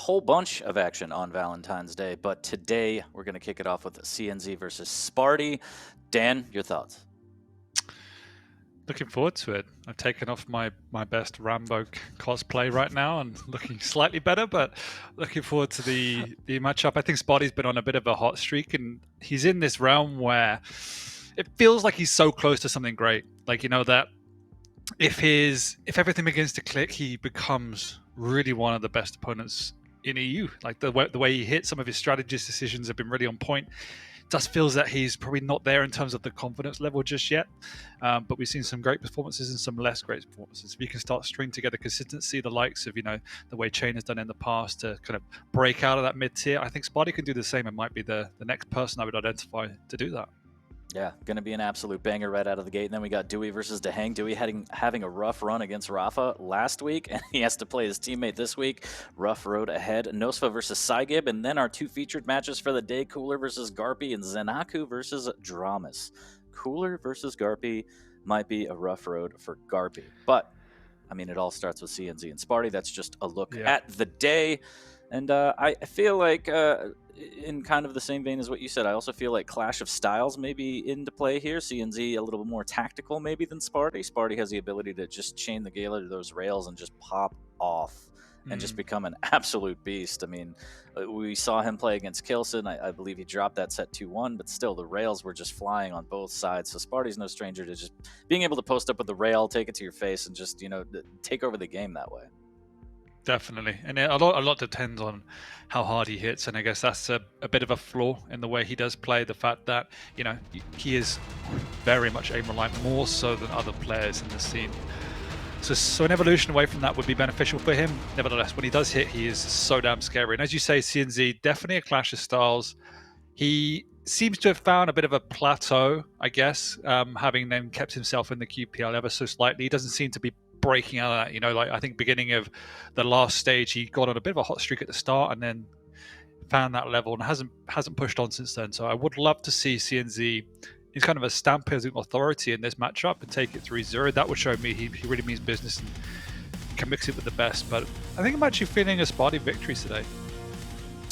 whole bunch of action on Valentine's Day, but today we're going to kick it off with CNZ versus Spart1e. Dan, your thoughts? Looking forward to it. I've taken off my best Rambo cosplay right now and looking slightly better, but looking forward to the matchup. I think Spotty's been on a bit of a hot streak, and he's in this realm where it feels like he's so close to something great. Like, you know, that if everything begins to click, he becomes really one of the best opponents in EU. Like the way he hits, some of his strategist decisions have been really on point. Just feels that he's probably not there in terms of the confidence level just yet. But we've seen some great performances and some less great performances. If you can start stringing together consistency, the likes of, you know, the way Chain has done in the past to kind of break out of that mid-tier, I think Spotty can do the same and might be the next person I would identify to do that. Yeah, going to be an absolute banger right out of the gate. And then we got Dewey versus Dehang. Dewey having a rough run against Rafa last week, and he has to play his teammate this week. Rough road ahead. Nosfa versus Saigib, and then our two featured matches for the day, Cooler versus Garpy and Zenaku versus Dramas. Cooler versus Garpy might be a rough road for Garpy. But, I mean, it all starts with CNZ and Spart1e. That's just a look at the day. And I feel like, in kind of the same vein as what you said, I also feel like Clash of Styles may be into play here. CNZ a little bit more tactical maybe than Spart1e. Spart1e has the ability to just chain the Gala to those rails and just pop off and just become an absolute beast. I mean, we saw him play against Kilson. I believe he dropped that set 2-1, but still the rails were just flying on both sides. So Spart1e's no stranger to just being able to post up with the rail, take it to your face, and just, you know, take over the game that way. Definitely, and a lot depends on how hard he hits, and I guess that's a bit of a flaw in the way he does play. The fact that, you know, he is very much aim reliant, more so than other players in the scene. So an evolution away from that would be beneficial for him. Nevertheless, when he does hit, he is so damn scary. And as you say, CNZ, definitely a clash of styles. He seems to have found a bit of a plateau, I guess, having then kept himself in the QPL ever so slightly. He doesn't seem to be breaking out of that, you know, like I think beginning of the last stage he got on a bit of a hot streak at the start and then found that level and hasn't pushed on since then. So I would love to see CNZ is kind of a stamping authority in this matchup and take it 3-0. That would show me he really means business and can mix it with the best. But I think I'm actually feeling a Spart1e victory today.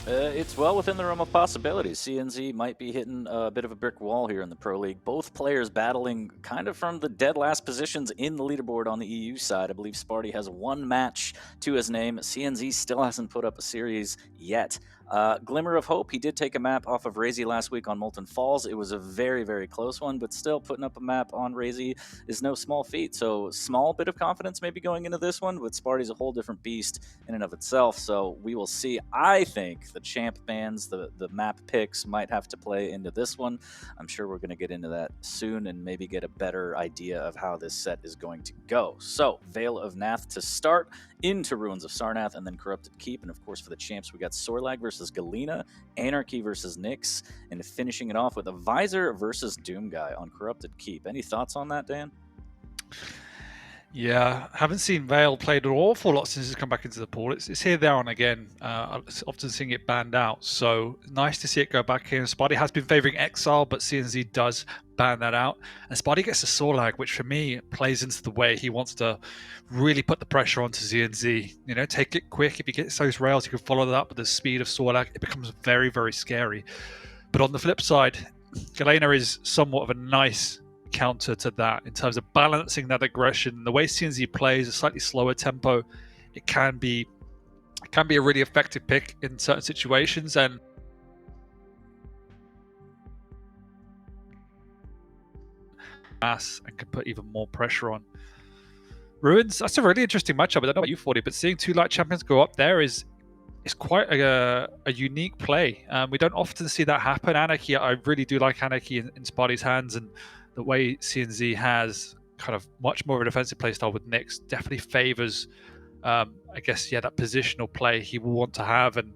It's well within the realm of possibilities. CNZ might be hitting a bit of a brick wall here in the Pro League. Both players battling kind of from the dead last positions in the leaderboard on the EU side. I believe Spart1e has one match to his name. CNZ still hasn't put up a series yet. Glimmer of hope, he did take a map off of Razy last week on Molten Falls. It was a very, very close one, but still putting up a map on Razy is no small feat. So small bit of confidence maybe going into this one, but Spart1e's a whole different beast in and of itself. So we will see. I think the champ bans, the map picks might have to play into this one. I'm sure we're going to get into that soon and maybe get a better idea of how this set is going to go. So Veil of Nath to start, into Ruins of Sarnath, and then Corrupted Keep. And of course for the champs we got Sorlag versus Galena, Anarchy versus Nyx, and finishing it off with a Visor versus Doomguy on Corrupted Keep. Any thoughts on that, Dan? Yeah, haven't seen Veil played an awful lot since it's come back into the pool. It's here, there, and again. Often seeing it banned out, so nice to see it go back here. Spart1e has been favouring Exile, but CNZ does ban that out. And Spart1e gets a Sorlag, which for me plays into the way he wants to really put the pressure onto CNZ. You know, take it quick. If he gets those rails, you can follow that up with the speed of Sorlag. It becomes very, very scary. But on the flip side, Galena is somewhat of a nice counter to that in terms of balancing that aggression. The way CNZ plays a slightly slower tempo, it can be a really effective pick in certain situations, and can put even more pressure on. Ruins, that's a really interesting matchup. I don't know about you, 40, but seeing two light champions go up there is quite a unique play. We don't often see that happen. Anarchy, I really do like Anarchy in Spart1e's hands, and the way CNZ has kind of much more of a defensive playstyle with Nyx definitely favors, I guess, that positional play he will want to have, and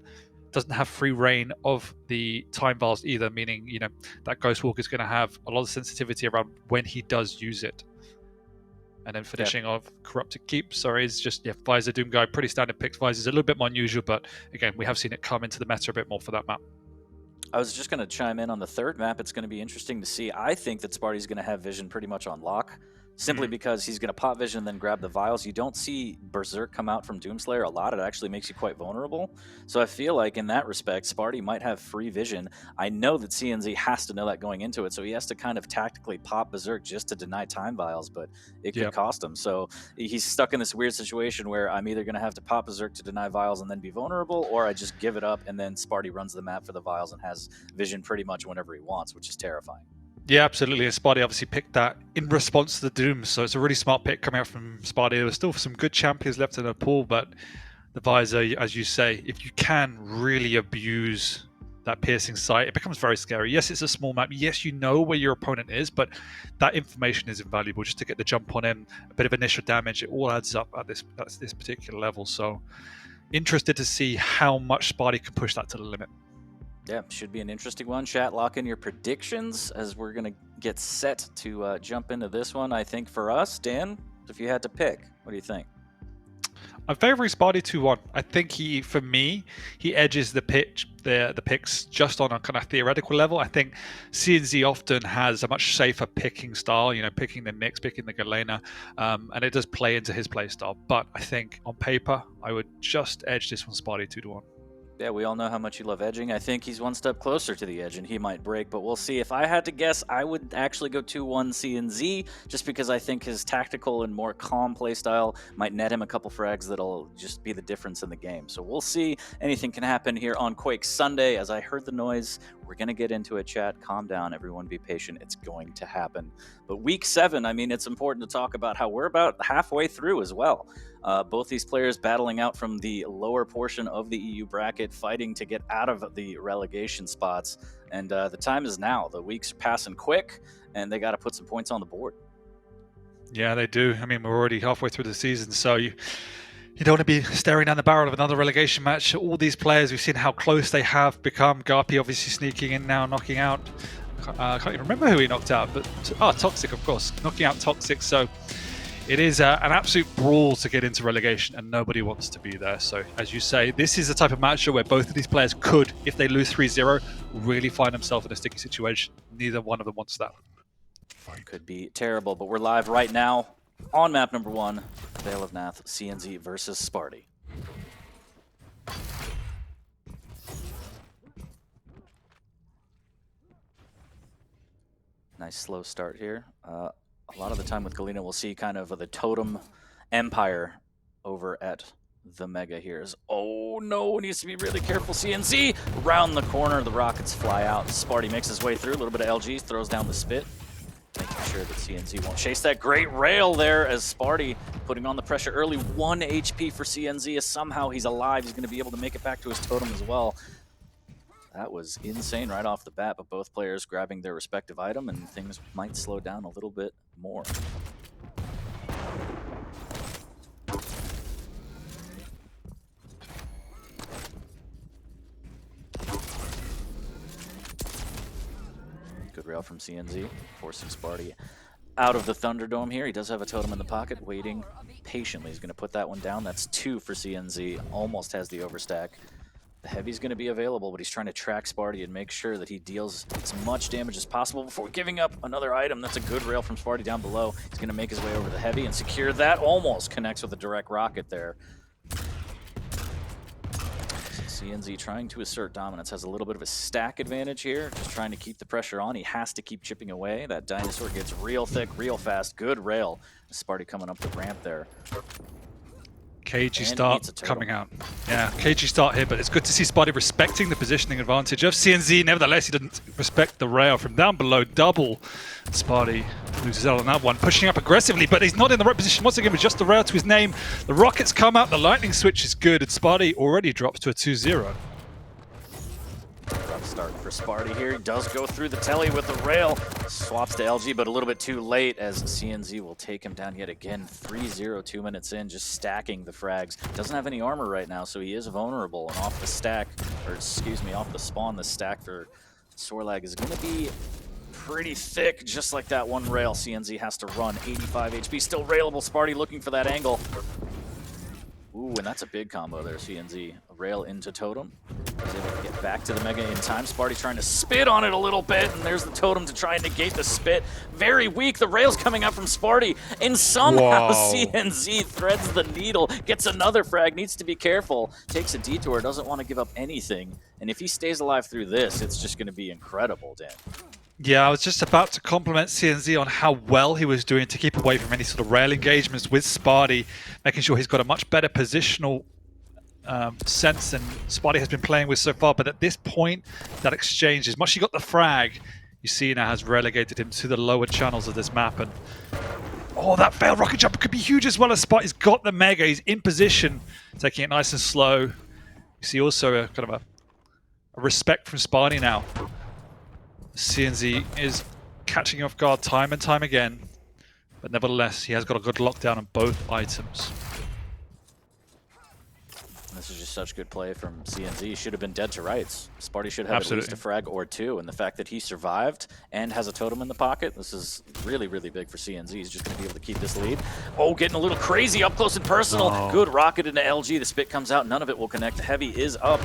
doesn't have free reign of the time vials either, meaning, you know, that Ghost Walk is going to have a lot of sensitivity around when he does use it. And then finishing off Corrupted Keep, is just, Visor, Doomguy, pretty standard picks. Visor's a little bit more unusual, but again, we have seen it come into the meta a bit more for that map. I was just going to chime in on the third map. It's going to be interesting to see. I think that Spart1e's going to have vision pretty much on lock. simply because he's going to pop vision and then grab the vials. You don't see Berserk come out from Doomslayer a lot. It actually makes you quite vulnerable. So I feel like in that respect, Spart1e might have free vision. I know that CNZ has to know that going into it, so he has to kind of tactically pop Berserk just to deny time vials, but it could cost him. So he's stuck in this weird situation where I'm either going to have to pop Berserk to deny vials and then be vulnerable, or I just give it up and then Spart1e runs the map for the vials and has vision pretty much whenever he wants, which is terrifying. Yeah, absolutely. And Spart1e obviously picked that in response to the Doom, so it's a really smart pick coming out from Spart1e. There were still some good champions left in the pool, but the Visor, as you say, if you can really abuse that piercing sight, it becomes very scary. Yes, it's a small map. Yes, you know where your opponent is, but that information is invaluable just to get the jump on him, a bit of initial damage. It all adds up at this particular level. So interested to see how much Spart1e can push that to the limit. Yeah, should be an interesting one. Chat, lock in your predictions as we're going to get set to jump into this one. I think for us, Dan, if you had to pick, what do you think? I'm favoring Spart1e 2-1. I think for me, he edges the picks just on a kind of theoretical level. I think CNZ often has a much safer picking style, picking the Nyx, picking the Galena, and it does play into his play style. But I think on paper, I would just edge this one Spart1e 2-1. Yeah, we all know how much you love edging. I think he's one step closer to the edge, and he might break, but we'll see. If I had to guess, I would actually go 2-1 CNZ, just because I think his tactical and more calm playstyle might net him a couple frags that'll just be the difference in the game. So we'll see. Anything can happen here on Quake Sunday. As I heard the noise, we're going to get into it, chat. Calm down. Everyone be patient. It's going to happen. But week 7, I mean, it's important to talk about how we're about halfway through as well. Both these players battling out from the lower portion of the EU bracket, fighting to get out of the relegation spots. And the time is now. The weeks are passing quick, and they got to put some points on the board. Yeah, they do. I mean, we're already halfway through the season, so you don't want to be staring down the barrel of another relegation match. All these players, we've seen how close they have become. Garpy obviously sneaking in now, knocking out. I can't even remember who he knocked out, but Toxic, of course, knocking out Toxic. So it is an absolute brawl to get into relegation, and nobody wants to be there. So, as you say, this is the type of matchup where both of these players could, if they lose 3-0, really find themselves in a sticky situation. Neither one of them wants that. Could be terrible, but we're live right now on map number 1, Vale of Nath, CNZ versus Spart1e. Nice slow start here. A lot of the time with Galena, we'll see kind of the totem empire over at the Mega here. Oh no, needs to be really careful. CNZ around the corner, the rockets fly out. Spart1e makes his way through, a little bit of LG, throws down the spit, making sure that CNZ won't chase that great rail there as Spart1e putting on the pressure early. 1 HP for CNZ as somehow he's alive. He's going to be able to make it back to his totem as well. That was insane right off the bat, but both players grabbing their respective item, and things might slow down a little bit more. Good rail from CNZ, forcing Spart1e out of the Thunderdome here. He does have a totem in the pocket, waiting patiently. He's going to put that one down. That's 2 for CNZ. Almost has the overstack. The Heavy's going to be available, but he's trying to track Spart1e and make sure that he deals as much damage as possible before giving up another item. That's a good rail from Spart1e down below. He's going to make his way over the Heavy and secure that. Almost connects with a direct rocket there. CNZ trying to assert dominance, has a little bit of a stack advantage here, just trying to keep the pressure on. He has to keep chipping away. That dinosaur gets real thick, real fast. Good rail. Spart1e coming up the ramp there. Cagey start coming out. Yeah, cagey start here, but it's good to see Spart1e respecting the positioning advantage of CNZ. Nevertheless, he didn't respect the rail from down below. Double. Spart1e loses out on that one, pushing up aggressively, but he's not in the right position once again with just the rail to his name. The rockets come out, the lightning switch is good, and Spart1e already drops to a 2-0. Rough start for Spart1e here. He does go through the telly with the rail. Swaps to LG, but a little bit too late as CNZ will take him down yet again. 3-0, 2 minutes in, just stacking the frags. Doesn't have any armor right now, so he is vulnerable. And off the stack, or excuse me, off the spawn, the stack for Sorlag is going to be pretty thick, just like that one rail. CNZ has to run. 85 HP, still railable. Spart1e looking for that angle. Ooh, and that's a big combo there, CNZ. A rail into totem. He's able to get back to the Mega in time. Spart1e trying to spit on it a little bit, and there's the totem to try and negate the spit. Very weak. The rail's coming out from Spart1e, and somehow CNZ threads the needle, gets another frag, needs to be careful, takes a detour, doesn't want to give up anything. And if he stays alive through this, it's just going to be incredible, Dan. Yeah, I was just about to compliment CNZ on how well he was doing to keep away from any sort of rail engagements with Spart1e, making sure he's got a much better positional sense than Spart1e has been playing with so far. But at this point, that exchange, as much as he got the frag, you see now has relegated him to the lower channels of this map. And oh, that failed rocket jump could be huge as well as Spart1e's got the Mega. He's in position, taking it nice and slow. You see also a kind of a respect from Spart1e now. CNZ is catching off guard time and time again, but nevertheless, he has got a good lockdown on both items. This is just such good play from CNZ. Should have been dead to rights. Spart1e should have Absolutely. at least a frag or two, and the fact that he survived and has a totem in the pocket, this is really, really big for CNZ. He's just going to be able to keep this lead. Oh, getting a little crazy up close and personal. Oh. Good rocket into LG. The spit comes out. None of it will connect. Heavy is up.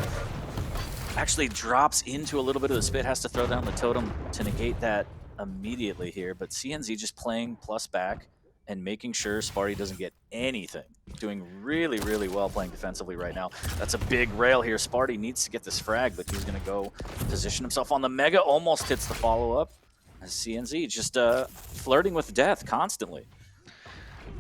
Actually drops into a little bit of the spit, has to throw down the totem to negate that immediately here, but CNZ just playing plus back and making sure Spart1e doesn't get anything. Doing really, really well playing defensively right now. That's a big rail here. Spart1e needs to get this frag, but he's going to go position himself on the Mega, almost hits the follow-up. As CNZ just flirting with death constantly.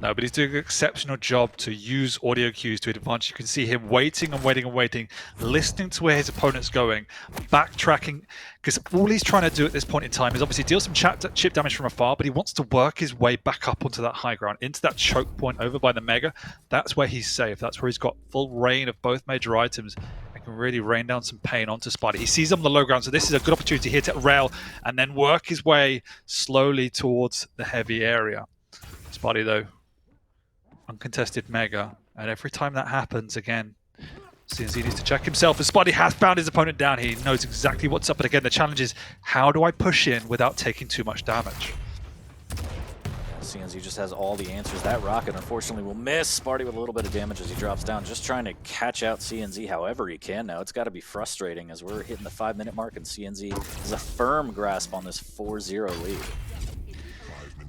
No, but he's doing an exceptional job to use audio cues to advantage. You can see him waiting and waiting and waiting, listening to where his opponent's going, backtracking, because all he's trying to do at this point in time is obviously deal some chip damage from afar, but he wants to work his way back up onto that high ground, into that choke point over by the Mega. That's where he's safe. That's where he's got full reign of both major items and can really rain down some pain onto Spart1e. He sees him on the low ground, so this is a good opportunity here to rail and then work his way slowly towards the heavy area. Spart1e, though, uncontested Mega, and every time that happens again, CNZ needs to check himself. As Spart1e has found his opponent down, he knows exactly what's up. But again, the challenge is, how do I push in without taking too much damage? CNZ just has all the answers. That rocket, unfortunately, will miss. Spart1e with a little bit of damage as he drops down, just trying to catch out CNZ however he can now. It's got to be frustrating as we're hitting the 5-minute mark, and CNZ has a firm grasp on this 4-0 lead.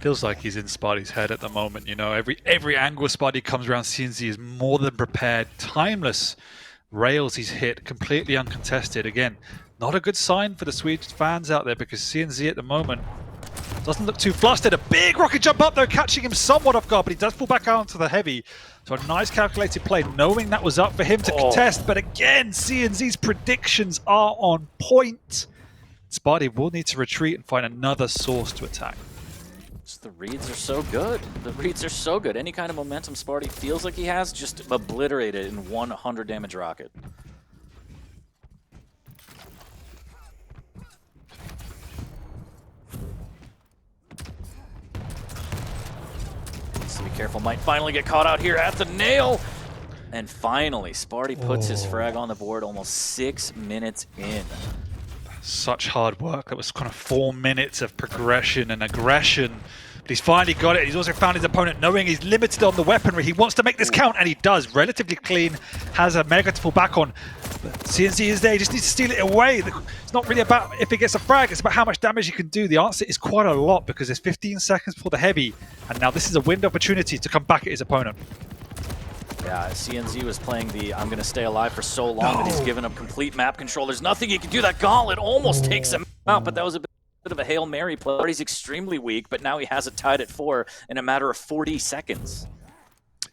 Feels like he's in Spart1e's head at the moment. You know, every angle Spart1e comes around, CNZ is more than prepared. Timeless rails he's hit, completely uncontested. Again, not a good sign for the Swedish fans out there, because CNZ at the moment doesn't look too flustered. A big rocket jump up though, catching him somewhat off guard, but he does fall back out onto the heavy. So a nice calculated play, knowing that was up for him to contest. But again, CNZ's predictions are on point. Spart1e will need to retreat and find another source to attack. The reads are so good. The reads are so good. Any kind of momentum Spart1e feels like he has, just obliterated in 100 damage rocket. Needs to be careful. Might finally get caught out here at the nail. And finally, Spart1e puts his frag on the board almost 6 minutes in. Such hard work. That was kind of 4 minutes of progression and aggression. But he's finally got it. He's also found his opponent, knowing he's limited on the weaponry. He wants to make this count, and he does. Relatively clean, has a Mega to fall back on. But CNZ is there. He just needs to steal it away. It's not really about if he gets a frag. It's about how much damage he can do. The answer is quite a lot, because there's 15 seconds for the heavy. And now this is a window opportunity to come back at his opponent. Yeah, CNZ was playing the I'm going to stay alive for so long that he's given up complete map control. There's nothing he can do. That gauntlet almost takes him out, but that was a bit of a Hail Mary play. He's extremely weak, but now he has it tied at 4 in a matter of 40 seconds.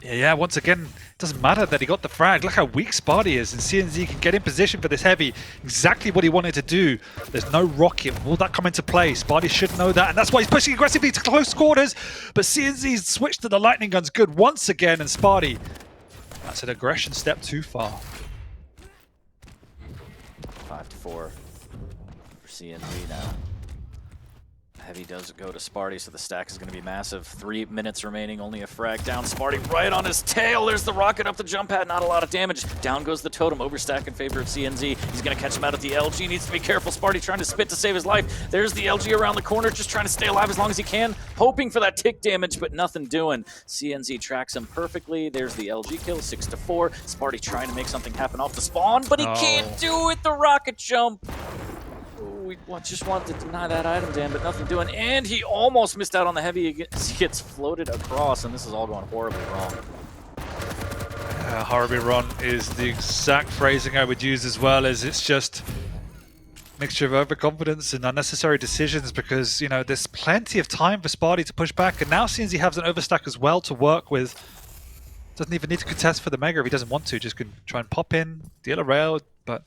Yeah, once again, it doesn't matter that he got the frag. Look how weak Spart1e is, and CNZ can get in position for this heavy. Exactly what he wanted to do. There's no rocket. Will that come into play? Spart1e should know that, and that's why he's pushing aggressively to close quarters. But CNZ's switched to the lightning guns good once again, and Spart1e, that's an aggression step too far. 5-4 for CNZ now. Heavy does go to Spart1e, so the stack is going to be massive. 3 minutes remaining, only a frag down. Spart1e right on his tail. There's the rocket up the jump pad, not a lot of damage. Down goes the totem, overstack in favor of CNZ. He's going to catch him out at the LG, needs to be careful. Spart1e trying to spit to save his life. There's the LG around the corner, just trying to stay alive as long as he can, hoping for that tick damage, but nothing doing. CNZ tracks him perfectly. There's the LG kill, 6-4. Spart1e trying to make something happen off the spawn, but he can't do it, the rocket jump. We just wanted to deny that item, Dan, but nothing doing. And he almost missed out on the heavy as he gets floated across, and this is all going horribly wrong. Horribly wrong is the exact phrasing I would use as well, as it's just a mixture of overconfidence and unnecessary decisions because, you know, there's plenty of time for Spart1e to push back, and now since he has an overstack as well to work with, doesn't even need to contest for the Mega if he doesn't want to, just can try and pop in, deal a rail, but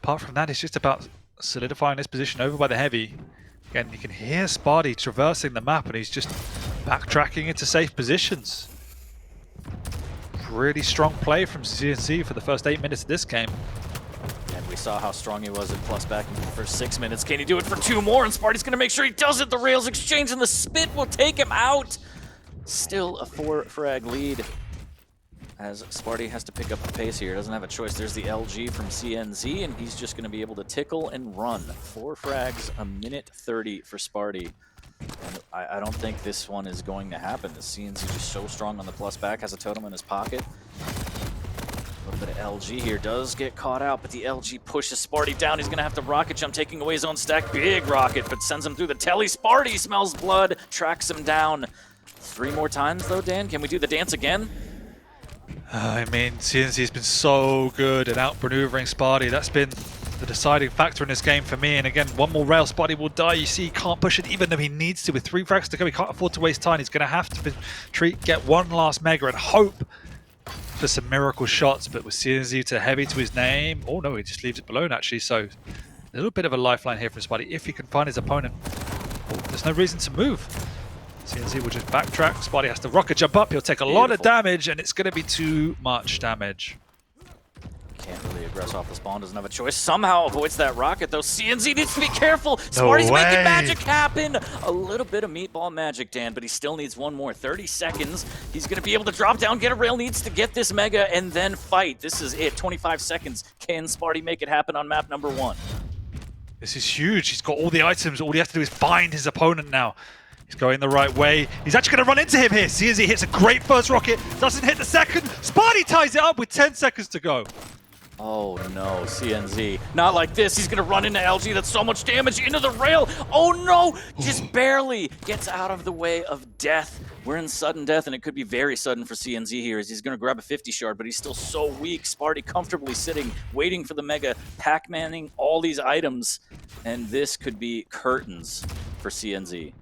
apart from that, it's just about solidifying this position over by the heavy. Again, you can hear Spart1e traversing the map and he's just backtracking into safe positions. Really strong play from CNC for the first 8 minutes of this game. And we saw how strong he was at plus back in the first 6 minutes. Can he do it for 2 more? And Spart1e's going to make sure he does it. The rails exchange and the spit will take him out. Still a 4 frag lead, as Spart1e has to pick up the pace here. Doesn't have a choice. There's the LG from CNZ, and he's just going to be able to tickle and run. 4 frags, a minute 30 for Spart1e. And I don't think this one is going to happen. The CNZ just so strong on the plus back, has a totem in his pocket. A little bit of LG here, does get caught out, but the LG pushes Spart1e down. He's going to have to rocket jump, taking away his own stack. Big rocket, but sends him through the telly. Spart1e smells blood, tracks him down. 3 more times, though, Dan. Can we do the dance again? I mean, CNC's been so good at outmaneuvering Spart1e. That's been the deciding factor in this game for me. And again, one more rail, Spart1e will die. You see, he can't push it even though he needs to. With 3 frags to go, he can't afford to waste time. He's going to have to get one last Mega and hope for some miracle shots. But with CNC to heavy to his name, oh no, he just leaves it below actually. So a little bit of a lifeline here from Spart1e if he can find his opponent. Oh, there's no reason to move. CNC will just backtrack. Spart1e has to rocket jump up. He'll take a lot of damage, and it's going to be too much damage. Can't really aggress off the spawn. Doesn't have a choice. Somehow avoids that rocket, though. CNZ needs to be careful. Spart1e's making magic happen. A little bit of meatball magic, Dan, but he still needs one more. 30 seconds. He's going to be able to drop down, get a rail, needs to get this Mega, and then fight. This is it. 25 seconds. Can Spart1e make it happen on map number 1? This is huge. He's got all the items. All he has to do is find his opponent now. He's going the right way. He's actually going to run into him here. CNZ hits a great first rocket. Doesn't hit the second. Spart1e ties it up with 10 seconds to go. Oh no, CNZ. Not like this. He's going to run into LG. That's so much damage into the rail. Oh no, just barely gets out of the way of death. We're in sudden death, and it could be very sudden for CNZ here, as he's going to grab a 50 shard, but he's still so weak. Spart1e comfortably sitting, waiting for the Mega, Pac-Manning all these items, and this could be curtains for CNZ.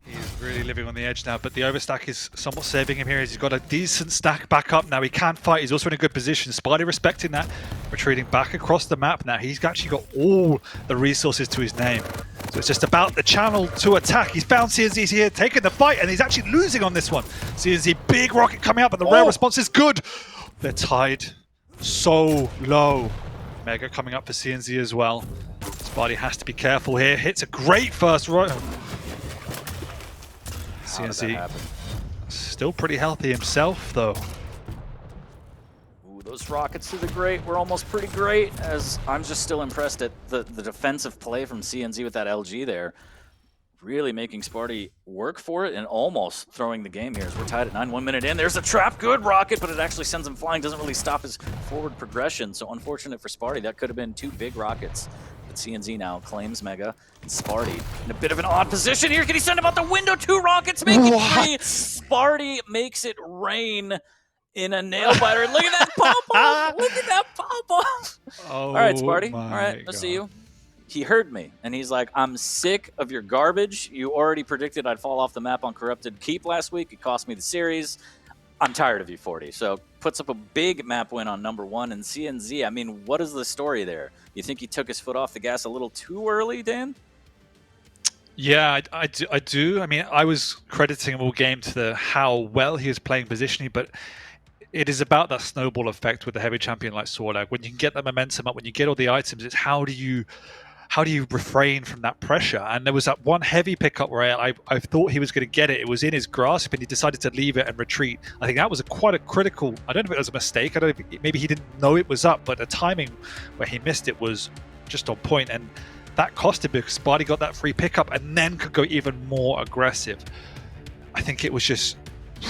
He's really living on the edge now, but the overstack is somewhat saving him here. He's got a decent stack back up now. He can fight. He's also in a good position. Spart1e respecting that, retreating back across the map now. He's actually got all the resources to his name. So it's just about the channel to attack. He's found CNZ here, taking the fight, and he's actually losing on this one. CNZ, big rocket coming out, but the rail response is good. They're tied so low. Mega coming up for CNZ as well. Spart1e has to be careful here. Hits a great first row. CNC still pretty healthy himself, though. Ooh, those rockets to the grate were almost pretty great, as I'm just still impressed at the defensive play from CNZ with that LG there. Really making Spart1e work for it and almost throwing the game here as we're tied at 9, 1 minute in. There's a trap, good rocket, but it actually sends him flying, doesn't really stop his forward progression. So unfortunate for Spart1e, that could have been 2 big rockets. But CNZ now claims Mega, and Spart1e in a bit of an odd position here. Can he send him out the window? 2 rockets, make it 3. Spart1e makes it rain in a nail biter. Look at that pop-off! Look at that pop-off! Oh, all right, Spart1e, all right, God. let's see you. He heard me, and he's like, I'm sick of your garbage. You already predicted I'd fall off the map on Corrupted Keep last week. It cost me the series. I'm tired of you, 40. So puts up a big map win on number 1. And CNZ, I mean, what is the story there? You think he took his foot off the gas a little too early, Dan? Yeah, I do. I mean, I was crediting him all game to how well he was playing positionally, but it is about that snowball effect with a heavy champion like Sorlag. When you can get that momentum up, when you get all the items, it's how do you how do you refrain from that pressure? And there was that one heavy pickup where I thought he was going to get it. It was in his grasp, and he decided to leave it and retreat. I think that was quite a critical. I don't know if it was a mistake. I don't know if maybe he didn't know it was up, but the timing where he missed it was just on point, and that cost him because Spart1e got that free pickup and then could go even more aggressive. I think it was just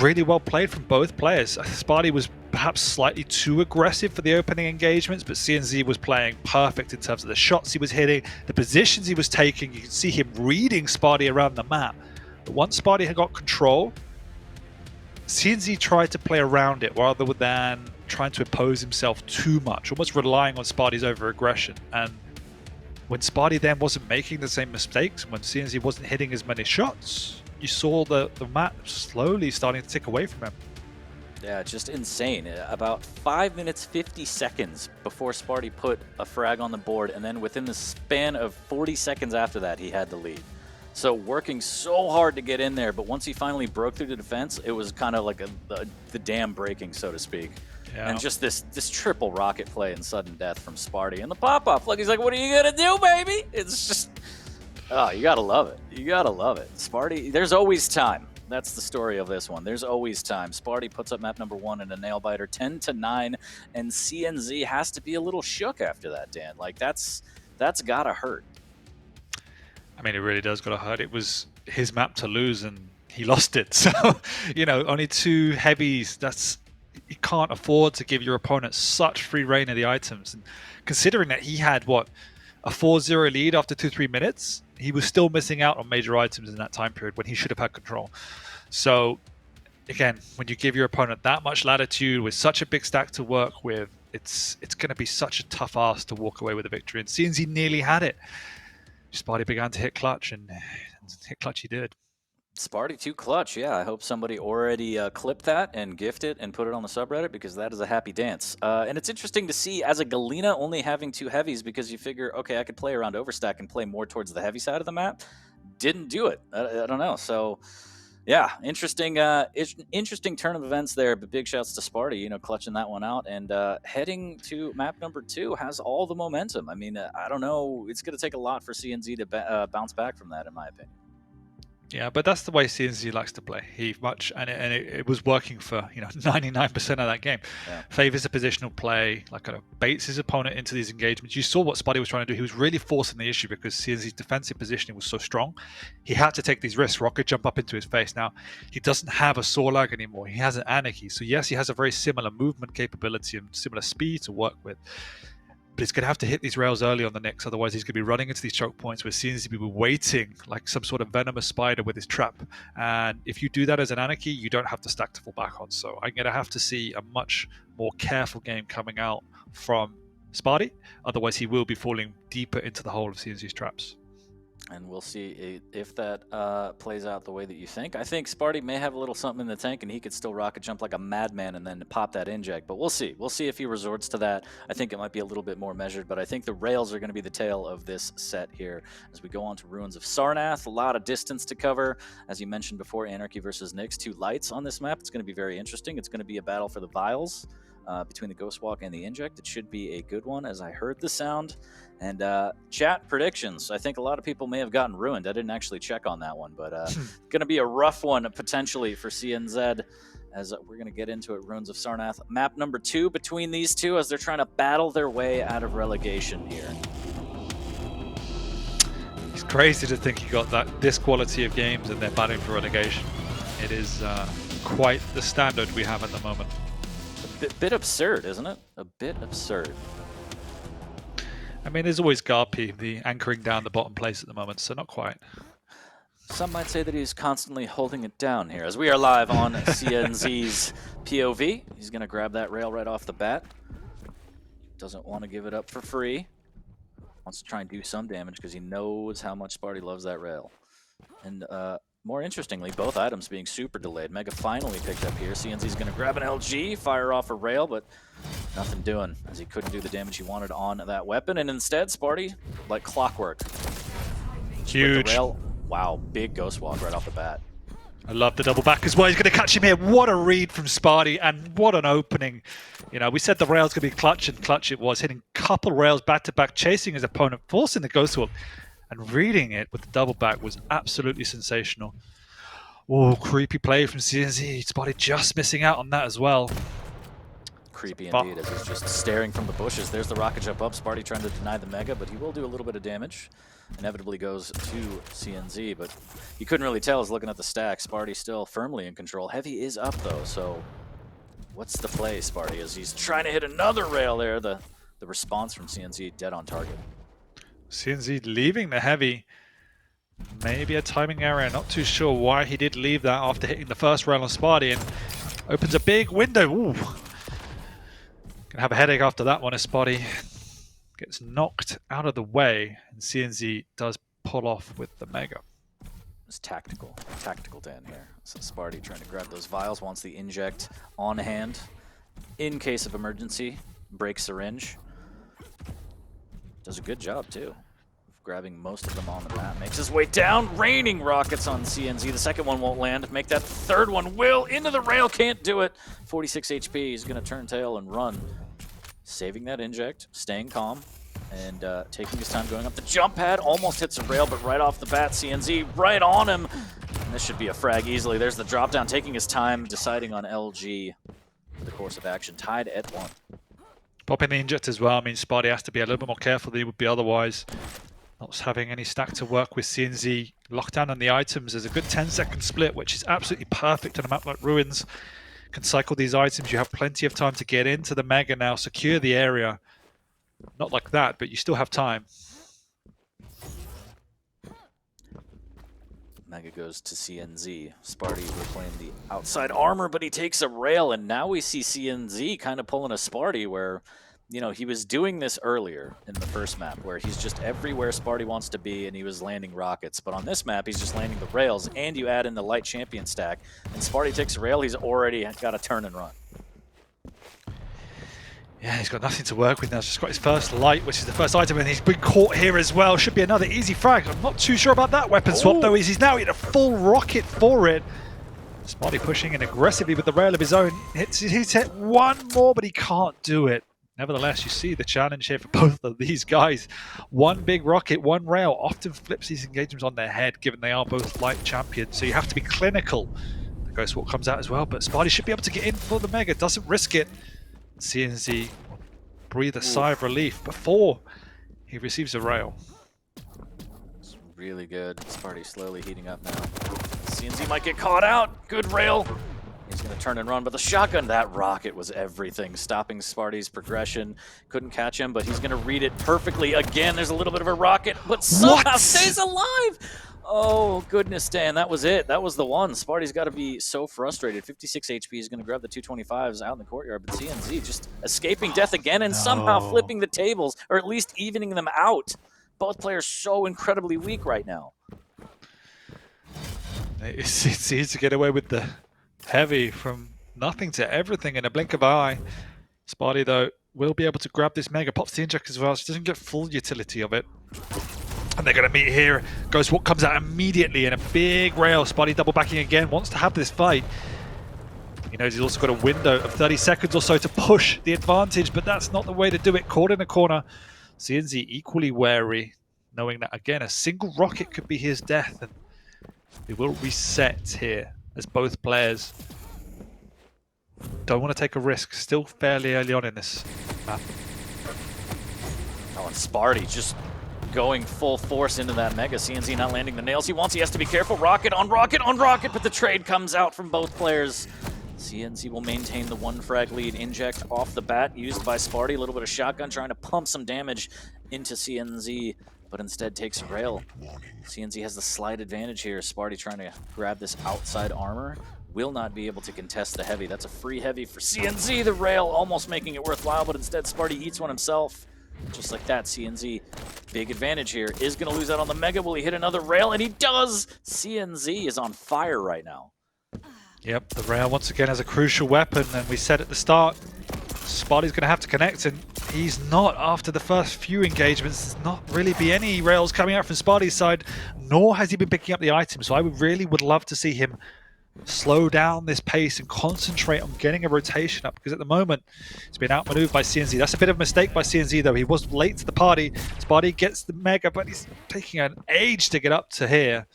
really well played from both players. Spart1e was perhaps slightly too aggressive for the opening engagements, but CNZ was playing perfect in terms of the shots he was hitting, the positions he was taking. You can see him reading Spart1e around the map. But once Spart1e had got control, CNZ tried to play around it rather than trying to impose himself too much, almost relying on Spart1e's over-aggression. And when Spart1e then wasn't making the same mistakes, when CNZ wasn't hitting as many shots, you saw the map slowly starting to tick away from him. Yeah, just insane. About 5 minutes, 50 seconds before Spart1e put a frag on the board, and then within the span of 40 seconds after that, he had the lead. So working so hard to get in there, but once he finally broke through the defense, it was kind of like the dam breaking, so to speak. Yeah. And just this triple rocket play and sudden death from Spart1e. And the pop-off, look, he's like, what are you going to do, baby? It's just, oh, you got to love it. You got to love it. Spart1e, there's always time. That's the story of this one. There's always time. Spart1e puts up map number 1 in a nail-biter, 10-9, and CNZ has to be a little shook after that, Dan. Like, that's got to hurt. I mean, it really does got to hurt. It was his map to lose, and he lost it. So, you know, only 2 heavies. You can't afford to give your opponent such free reign of the items. And considering that he had, what, a 4-0 lead after 2-3 minutes, he was still missing out on major items in that time period when he should have had control. So, again, when you give your opponent that much latitude with such a big stack to work with, it's going to be such a tough ask to walk away with a victory. And CNZ nearly had it. Spart1e began to hit clutch, and hit clutch he did. Spart1e too clutch, yeah. I hope somebody already clipped that and gifted it and put it on the subreddit, because that is a happy dance. And it's interesting to see as a Galena only having 2 heavies, because you figure, okay, I could play around overstack and play more towards the heavy side of the map. Didn't do it. I don't know. So, yeah, interesting turn of events there, but big shouts to Spart1e, you know, clutching that one out, and heading to map number 2 has all the momentum. I mean, I don't know. It's going to take a lot for CNZ to bounce back from that, in my opinion. Yeah, but that's the way CNZ likes to play. It was working for 99% of that game. Yeah. Favors a positional play, like kind of baits his opponent into these engagements. You saw what Spart1e was trying to do. He was really forcing the issue because CNZ's defensive positioning was so strong. He had to take these risks. Rocket jump up into his face. Now he doesn't have a Sorlag anymore. He has an Anarchy. So yes, he has a very similar movement capability and similar speed to work with. But he's going to have to hit these rails early on the Nyx, otherwise he's going to be running into these choke points where CNZ will be waiting like some sort of venomous spider with his trap. And if you do that as an Anarchy, you don't have the stack to fall back on. So I'm going to have to see a much more careful game coming out from Spart1e. Otherwise he will be falling deeper into the hole of CNZ's traps. And we'll see if that plays out the way that you think. I think Spart1e may have a little something in the tank, and he could still rocket jump like a madman and then pop that inject. But we'll see. We'll see if he resorts to that. I think it might be a little bit more measured, but I think the rails are going to be the tail of this set here as we go on to Ruins of Sarnath. A lot of distance to cover. As you mentioned before, Anarchy versus Nyx, 2 lights on this map. It's going to be very interesting. It's going to be a battle for the vials between the Ghost Walk and the Inject. It should be a good one, as I heard the sound. And chat predictions. I think a lot of people may have gotten ruined. I didn't actually check on that one, but going to be a rough one potentially for CNZ as we're going to get into it. Ruins of Sarnath, map number 2 between these two as they're trying to battle their way out of relegation here. It's crazy to think you got this quality of games and they're battling for relegation. It is quite the standard we have at the moment. A bit absurd, isn't it? A bit absurd. I mean, there's always Garpy, the anchoring down the bottom place at the moment, so not quite. Some might say that he's constantly holding it down here. As we are live on CNZ's POV, he's going to grab that rail right off the bat. Doesn't want to give it up for free. Wants to try and do some damage because he knows how much Spart1e loves that rail. And more interestingly, both items being super delayed. Mega finally picked up here. CNZ's going to grab an LG, fire off a rail, but nothing doing as he couldn't do the damage he wanted on that weapon. And instead, Spart1e, like clockwork. Huge. Rail. Wow, big Ghost Walk right off the bat. I love the double back as well. He's going to catch him here. What a read from Spart1e, and what an opening. You know, we said the rail's going to be clutch, and clutch it was. Hitting a couple rails back-to-back, chasing his opponent, forcing the ghost whip, and reading it with the double back was absolutely sensational. Oh, creepy play from CNZ. Spart1e just missing out on that as well. Creepy indeed, as he's just staring from the bushes. There's the rocket jump up. Spart1e trying to deny the mega, but he will do a little bit of damage. Inevitably goes to CNZ, but you couldn't really tell as looking at the stack. Spart1e still firmly in control. Heavy is up though, so what's the play, Spart1e? As he's trying to hit another rail there. The response from CNZ dead on target. CNZ leaving the heavy. Maybe a timing error. Not too sure why he did leave that after hitting the first rail on Spart1e, and opens a big window. Ooh. Gonna have a headache after that one as Spart1e gets knocked out of the way, and CNZ does pull off with the mega. It's tactical Dan here. So Spart1e trying to grab those vials, wants the inject on hand in case of emergency. Break syringe. Does a good job too, grabbing most of them on the map. Makes his way down, raining rockets on CNZ. The second one won't land. Make that third one will. Into the rail, can't do it. 46 HP, he's gonna turn tail and run. Saving that inject, staying calm, and taking his time going up the jump pad. Almost hits a rail, but right off the bat, CNZ right on him. And this should be a frag easily. There's the drop down, taking his time, deciding on LG for the course of action. Tied at 1. Popping the inject as well. I mean, Spart1e has to be a little bit more careful than he would be otherwise. Not having any stack to work with. CNZ locked down on the items. There's a good 10-second split, which is absolutely perfect on a map like Ruins. Can cycle these items. You have plenty of time to get into the mega now, secure the area. Not like that, but you still have time. Mega goes to CNZ. Spart1e replaying the outside armor, but he takes a rail, and now we see CNZ kind of pulling a Spart1e where, you know, he was doing this earlier in the first map where he's just everywhere Spart1e wants to be and he was landing rockets. But on this map, he's just landing the rails, and you add in the light champion stack, and Spart1e takes a rail, he's already got a turn and run. Yeah, he's got nothing to work with now. He's just got his first light, which is the first item, and he's been caught here as well. Should be another easy frag. I'm not too sure about that weapon swap, though. He's now hit a full rocket for it. Spart1e pushing in aggressively with the rail of his own. He's hit one more, but he can't do it. Nevertheless, you see the challenge here for both of these guys. One big rocket, one rail often flips these engagements on their head, given they are both light champions. So you have to be clinical. The Ghost Walk comes out as well, but Spart1e should be able to get in for the mega. Doesn't risk it. CNZ breathe a sigh of relief before he receives a rail. It's really good. Spart1e slowly heating up now. CNZ might get caught out. Good rail. He's going to turn and run, but the shotgun, that rocket was everything, stopping Spart1e's progression. Couldn't catch him, but he's going to read it perfectly. Again, there's a little bit of a rocket, but somehow stays alive! Oh, goodness, Dan, that was it. That was the one. Spart1e's got to be so frustrated. 56 HP, he's going to grab the 225s out in the courtyard, but CNZ just escaping death again and somehow flipping the tables, or at least evening them out. Both players so incredibly weak right now. It's easy to get away with the heavy from nothing to everything in a blink of an eye. Spart1e, though, will be able to grab this mega. Pops the inject as well, so doesn't get full utility of it. And they're going to meet here. Ghost Walk comes out immediately in a big rail. Spart1e double backing again, wants to have this fight. He knows he's also got a window of 30 seconds or so to push the advantage, but that's not the way to do it. Caught in a corner. CNZ equally wary, knowing that, again, a single rocket could be his death. And we will reset here, as both players don't want to take a risk. Still fairly early on in this map. Oh, and Spart1e just going full force into that mega. CNZ not landing the nails he wants. He has to be careful. Rocket on rocket on rocket, but the trade comes out from both players. CNZ will maintain the one frag lead. Inject off the bat used by Spart1e. A little bit of shotgun trying to pump some damage into CNZ, but instead takes a rail. CNZ has the slight advantage here. Spart1e trying to grab this outside armor. Will not be able to contest the heavy. That's a free heavy for CNZ. The rail almost making it worthwhile, but instead Spart1e eats one himself. Just like that, CNZ, big advantage here. Is going to lose out on the mega. Will he hit another rail? And he does! CNZ is on fire right now. Yep, the rail once again has a crucial weapon, and we said at the start, Spart1e's going to have to connect, and he's not after the first few engagements. There's not really be any rails coming out from Spart1e's side, nor has he been picking up the items, so I really would love to see him slow down this pace and concentrate on getting a rotation up, because at the moment it's been outmaneuvered by CNZ. That's a bit of a mistake by CNZ though. He was late to the party. Spart1e gets the Mega, but he's taking an age to get up to here.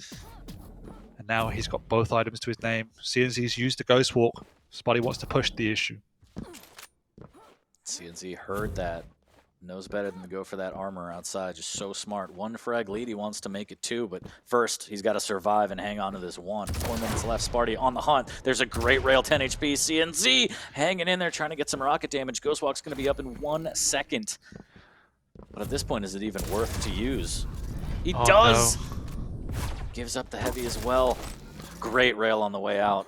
And now he's got both items to his name. CNZ's used the Ghost Walk. Spart1e wants to push the issue. CNZ heard that. Knows better than to go for that armor outside. Just so smart. 1 frag lead. He wants to make it 2, but first he's got to survive and hang on to this 1. 4 minutes left. Spart1e on the hunt. There's a great rail. 10 HP. CNZ hanging in there, trying to get some rocket damage. Ghostwalk's going to be up in 1 second. But at this point, is it even worth to use? He does! No. Gives up the heavy as well. Great rail on the way out.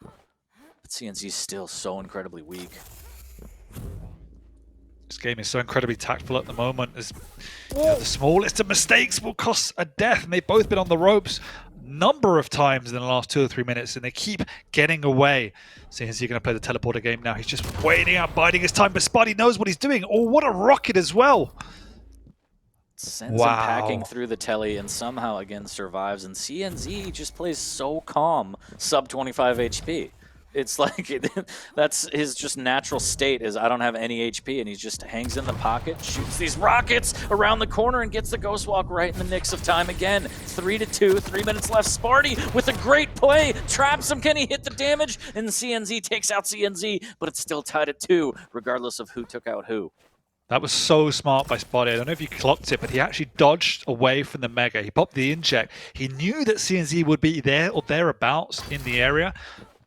But CNZ's still so incredibly weak. This game is so incredibly tactful at the moment. As you know, the smallest of mistakes will cost a death, and they've both been on the ropes a number of times in the last 2 or 3 minutes, and they keep getting away. CNZ going to play the teleporter game now. He's just waiting out, biding his time, but Spart1e knows what he's doing. Oh, what a rocket as well! Sends him packing through the telly and somehow again survives. And CNZ just plays so calm, sub 25 HP. It's like that's his just natural state is I don't have any HP, and he just hangs in the pocket, shoots these rockets around the corner, and gets the Ghost Walk right in the nicks of time again. 3-2, 3 minutes left. Spart1e with a great play, traps him. Can he hit the damage? And CNZ takes out CNZ, but it's still tied at 2, regardless of who took out who. That was so smart by Spart1e. I don't know if you clocked it, but he actually dodged away from the Mega. He popped the inject. He knew that CNZ would be there or thereabouts in the area.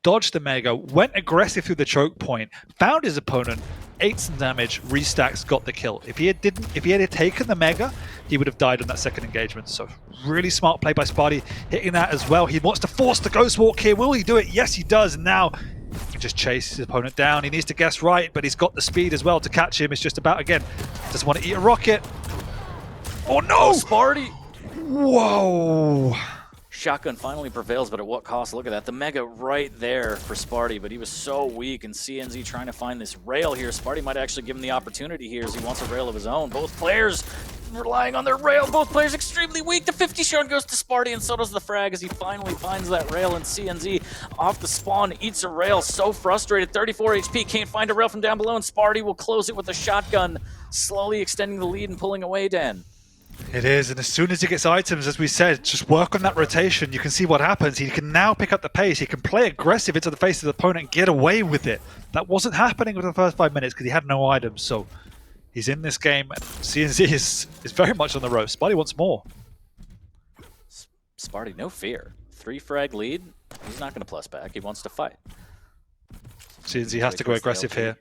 Dodged the Mega, went aggressive through the choke point, found his opponent, ate some damage, restacks, got the kill. If he had taken the Mega, he would have died on that second engagement. So really smart play by Spart1e, hitting that as well. He wants to force the Ghost Walk here. Will he do it? Yes, he does. And now he can just chase his opponent down. He needs to guess right, but he's got the speed as well to catch him. It's just about, again, doesn't want to eat a rocket. Oh no! Oh, Spart1e! Whoa! Shotgun finally prevails, but at what cost? Look at that. The Mega right there for Spart1e, but he was so weak, and CNZ trying to find this rail here. Spart1e might actually give him the opportunity here as he wants a rail of his own. Both players relying on their rail. Both players extremely weak. The 50 shot goes to Spart1e, and so does the frag as he finally finds that rail, and CNZ off the spawn eats a rail. So frustrated. 34 HP, can't find a rail from down below, and Spart1e will close it with a shotgun, slowly extending the lead and pulling away, Dan. It is, and as soon as he gets items, as we said, just work on that rotation. You can see what happens. He can now pick up the pace. He can play aggressive into the face of the opponent and get away with it. That wasn't happening with the first 5 minutes because he had no items. So he's in this game. CNZ is very much on the ropes. Spart1e wants more. Spart1e, no fear. 3 frag lead. He's not going to plus back. He wants to fight. CNZ has to go aggressive here.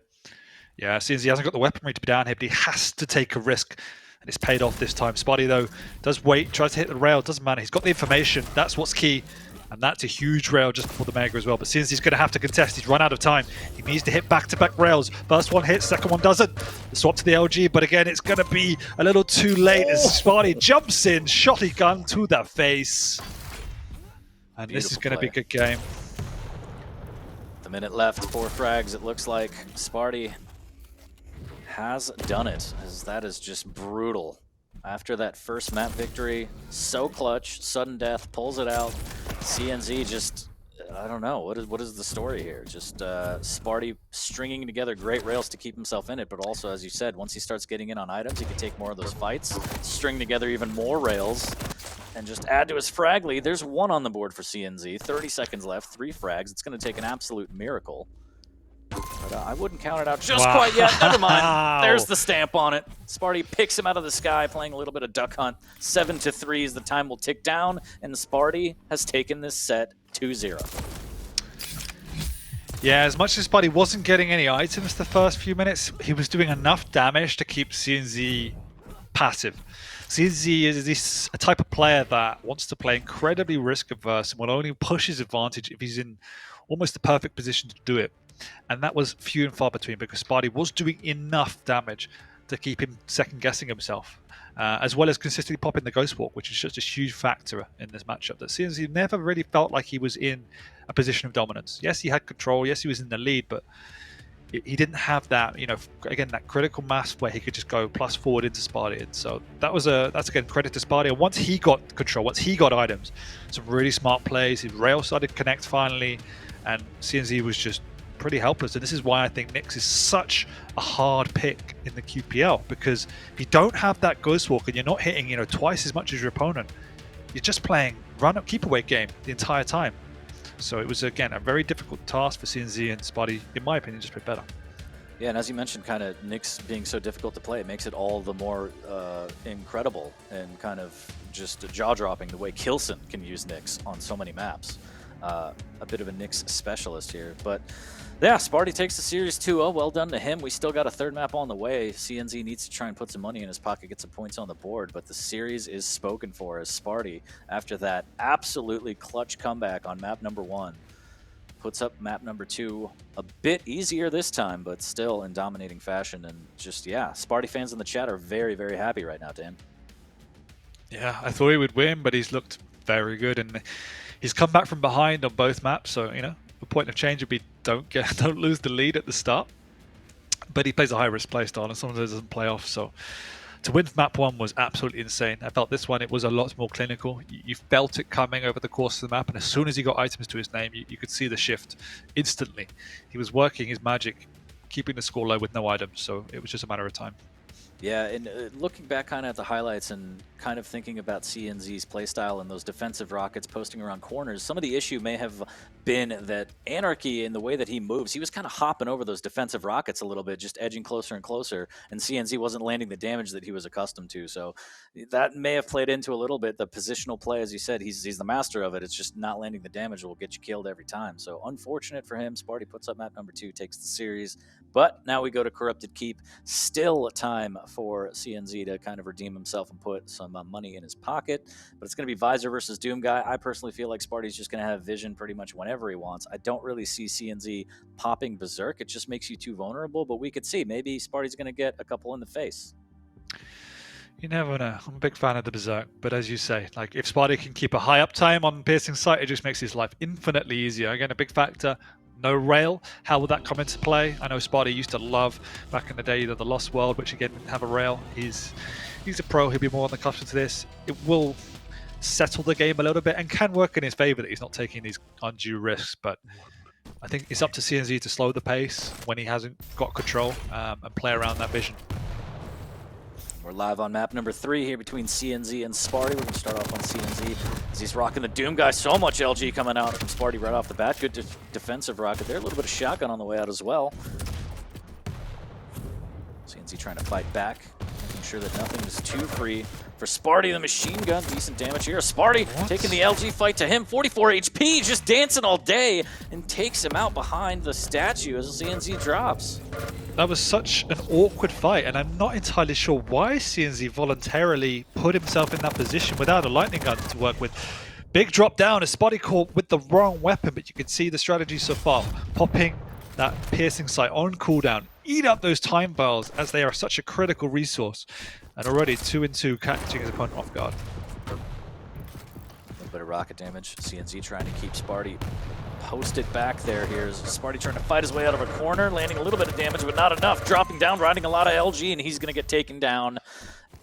Yeah, CNZ hasn't got the weaponry to be down here, but he has to take a risk. And it's paid off this time. Spart1e, though, does wait, tries to hit the rail, doesn't matter. He's got the information. That's what's key. And that's a huge rail just before the Mega as well. But since he's going to have to contest, he's run out of time. He needs to hit back-to-back rails. First one hits, second one doesn't. The swap to the LG, but again, it's going to be a little too late as Spart1e jumps in, shotty gun to the face. And this is going to be a good game. The minute left, 4 frags, it looks like. Spart1e has done it, as that is just brutal. After that first map victory, so clutch, sudden death, pulls it out. CNZ just, I don't know, what is the story here? Just Spart1e stringing together great rails to keep himself in it, but also, as you said, once he starts getting in on items, he can take more of those fights, string together even more rails, and just add to his frag lead. There's 1 on the board for CNZ, 30 seconds left, 3 frags. It's going to take an absolute miracle. But I wouldn't count it out just quite yet. Never mind. There's the stamp on it. Spart1e picks him out of the sky, playing a little bit of duck hunt. 7-3 as the time will tick down, and Spart1e has taken this set 2-0. Yeah, as much as Spart1e wasn't getting any items the first few minutes, he was doing enough damage to keep CNZ passive. CNZ is a type of player that wants to play incredibly risk-averse and will only push his advantage if he's in almost the perfect position to do it. And that was few and far between because Spart1e was doing enough damage to keep him second-guessing himself, as well as consistently popping the Ghost Walk, which is just a huge factor in this matchup. That CNZ never really felt like he was in a position of dominance. Yes, he had control. Yes, he was in the lead, but he didn't have that, again, that critical mass where he could just go plus forward into Spart1e. And so that's again credit to Spart1e. And once he got control, once he got items, some really smart plays, his rail started to connect finally, and CNZ was just pretty helpless. And this is why I think Nyx is such a hard pick in the QPL, because if you don't have that Ghost Walk and you're not hitting, twice as much as your opponent, you're just playing run-up keep-away game the entire time. So it was, again, a very difficult task for CNZ, and Spart1e, in my opinion, just played better. Yeah, and as you mentioned, kind of Nyx being so difficult to play, it makes it all the more incredible and kind of just jaw-dropping the way Kilson can use Nyx on so many maps. A bit of a Nyx specialist here, but yeah, Spart1e takes the series 2-0. Well done to him. We still got a third map on the way. CNZ needs to try and put some money in his pocket, get some points on the board, but the series is spoken for as Spart1e, after that absolutely clutch comeback on map number 1, puts up map number 2 a bit easier this time, but still in dominating fashion. And just, yeah, Spart1e fans in the chat are very, very happy right now, Dan. Yeah, I thought he would win, but he's looked very good, and he's come back from behind on both maps, so, the point of change would be don't lose the lead at the start. But he plays a high-risk play style, and sometimes it doesn't play off. So to win map 1 was absolutely insane. I felt this one, it was a lot more clinical. You felt it coming over the course of the map, and as soon as he got items to his name, you could see the shift instantly. He was working his magic, keeping the score low with no items, so it was just a matter of time. Yeah, and looking back kind of at the highlights and kind of thinking about CNZ's playstyle and those defensive rockets posting around corners, some of the issue may have been that Anarchy, in the way that he moves, he was kind of hopping over those defensive rockets a little bit, just edging closer and closer, and CNZ wasn't landing the damage that he was accustomed to. So that may have played into a little bit the positional play. As you said, he's the master of it. It's just not landing the damage will get you killed every time. So unfortunate for him. Spart1e puts up map number 2, takes the series. But now we go to Corrupted Keep. Still time for CNZ to kind of redeem himself and put some money in his pocket. But it's going to be Visor versus Doom Guy. I personally feel like Spart1e's just going to have vision pretty much whenever he wants. I don't really see CNZ popping Berserk. It just makes you too vulnerable. But we could see. Maybe Spart1e's going to get a couple in the face. You never know. I'm a big fan of the Berserk, but as you say, like if Spart1e can keep a high uptime on Piercing Sight, it just makes his life infinitely easier. Again, a big factor. No rail. How will that come into play? I know Spart1e used to love back in the day the Lost World, which again didn't have a rail. He's a pro. He'll be more on the cusp to this. It will settle the game a little bit and can work in his favor that he's not taking these undue risks. But I think it's up to CNZ to slow the pace when he hasn't got control and play around that vision. We're live on map number 3 here between CNZ and Spart1e. We're going to start off on CNZ as he's rocking the Doom Guy. So much LG coming out from Spart1e right off the bat. Good defensive rocket there. A little bit of shotgun on the way out as well. CNZ trying to fight back, making sure that nothing is too free for Spart1e. The machine gun, decent damage here. Spart1e taking the LG fight to him. 44 HP, just dancing all day, and takes him out behind the statue as CNZ drops. That was such an awkward fight, and I'm not entirely sure why CNZ voluntarily put himself in that position without a lightning gun to work with. Big drop down as Spart1e caught with the wrong weapon, but you can see the strategy so far. Popping that Piercing Sight on cooldown, eat up those time bars as they are such a critical resource. And already 2-2 catching his opponent off guard. A little bit of rocket damage. CNZ trying to keep Spart1e posted back there. Here's Spart1e trying to fight his way out of a corner, landing a little bit of damage, but not enough. Dropping down, riding a lot of LG, and he's going to get taken down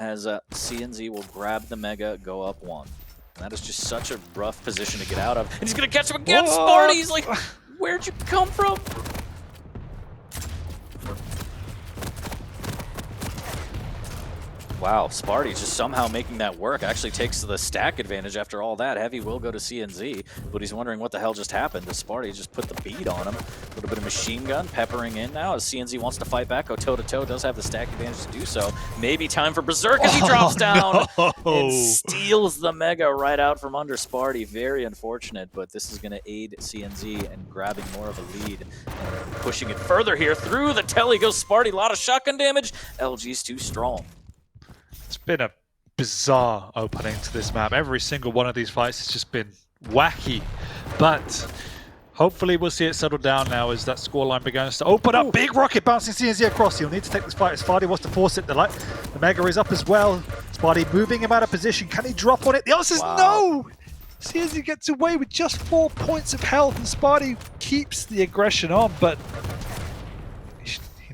as CNZ will grab the Mega, go up 1. That is just such a rough position to get out of. And he's going to catch him again. Spart1e, he's like, where'd you come from? Wow, Spart1e just somehow making that work. Actually takes the stack advantage after all that. Heavy will go to CNZ, but he's wondering what the hell just happened. Does Spart1e just put the beat on him? A little bit of machine gun peppering in now as CNZ wants to fight back. Go toe-to-toe, does have the stack advantage to do so. Maybe time for Berserk as he drops down and steals the Mega right out from under Spart1e. Very unfortunate, but this is going to aid CNZ in grabbing more of a lead and pushing it further here. Through the telly goes Spart1e. A lot of shotgun damage. LG's too strong. It's been a bizarre opening to this map. Every single one of these fights has just been wacky. But hopefully we'll see it settle down now as that scoreline begins to open up. Big rocket bouncing CNZ across. He'll need to take this fight as Spart1e wants to force it. The Mega is up as well. Spart1e moving him out of position. Can he drop on it? The answer is no! CNZ gets away with just 4 points of health and Spart1e keeps the aggression on, but